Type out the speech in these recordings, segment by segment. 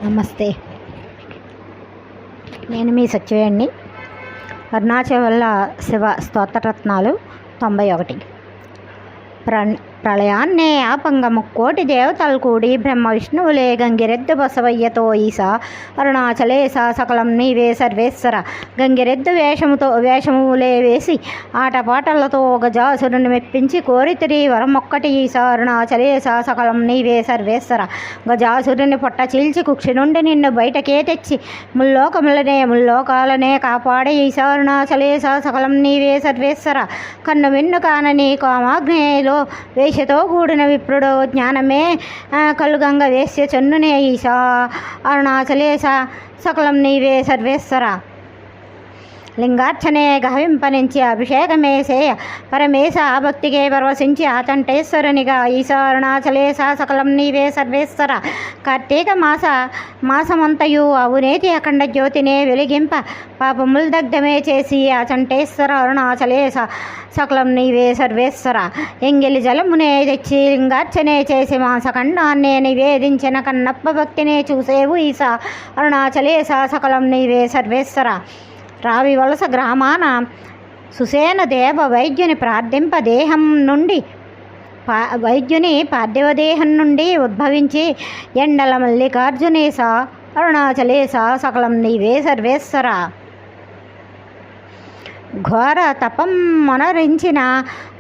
నమస్తే, నేను మీ సత్యవేణి. అరుణాచల శివ స్తోత్రరత్నాలు 91. ప్రళయాన్నే ఆపంగ ముక్కోటి దేవతలు కూడి బ్రహ్మ విష్ణువులే గంగిరెద్దు బసవయ్యతో ఈసా అరుణాచలేశ సకలం నీవే సర్వేశ్వర. గంగిరెద్దు వేషములే వేసి ఆటపాటలతో గజాసురుని మెప్పించి కోరితిరి వరమొక్కటి ఈసా అరుణాచలేశ సకలం నీవే సర్వేశ్వర. గజాసురుని పొట్ట చీల్చి కుక్షి నుండి నిన్ను బయటకే తెచ్చి ముల్లోకాలనే కాపాడే ఈసా అరుణాచలేశ సకలం నీవే సర్వేశ్వర. కన్ను విన్ను కానని కామాగ్నేయలో వేషతో కూడిన విప్రుడు జ్ఞానమే కలుగంగ వేశ్య చెన్నునే ఈశా అరుణాచలేశ సకలం నీవే సర్వేశ్వర. లింగార్చనే గహవింపనించి అభిషేకమే సేయ పరమేశ భక్తికే పరవశించి ఆచంటేశ్వరునిగా ఈశా అరుణాచలేశ సకలం నీవే సర్వేశ్వర. కార్తీక మాసమంతయు అవునేతి అఖండ జ్యోతినే వెలిగింప పాపముల్ దగ్ధమే చేసి ఆచంటేశ్వర అరుణాచలేశ సకలం నీవే సర్వేశ్వర. ఎంగిలి జలమునే తెచ్చి లింగార్చనే చేసి మాసఖండాన్నే నివేదించిన కన్నప్ప భక్తినే చూసేవు ఈశా అరుణాచలేశ సకలం నీవే సర్వేశ్వర. రావి వలస గ్రామాన సుసేన దేవ వైద్యుని ప్రార్థింప దేహం నుండి వైద్యుని పార్థివదేహం నుండి ఉద్భవించి ఎండల మల్లికార్జునేశ అరుణాచలేశ సకలం నీవే సర్వేశ్వర. ఘోర తపం మనరించిన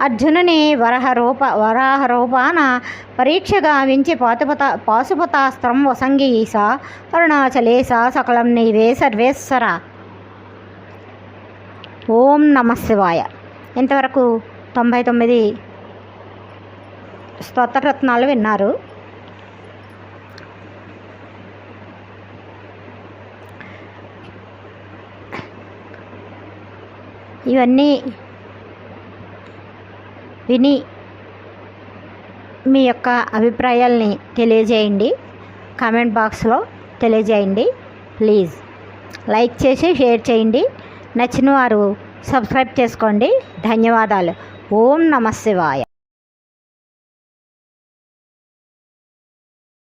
అర్జునుని వరాహ రూపాన పరీక్ష గావించి పాశుపతాస్త్రం వసంగి ఈశా అరుణాచలేశ సకలం నీవే సర్వేశ్వర. ఓం నమ శివాయ. ఇంతవరకు 99 స్తోత్రరత్నాలు విన్నారు. ఇవన్నీ విని మీ యొక్క అభిప్రాయాల్ని తెలియజేయండి. కామెంట్ బాక్స్లో తెలియజేయండి. ప్లీజ్ లైక్ చేసి షేర్ చేయండి. నచ్చిన వారు సబ్స్క్రైబ్ చేసుకోండి. ధన్యవాదాలు. ఓం నమ శివాయ.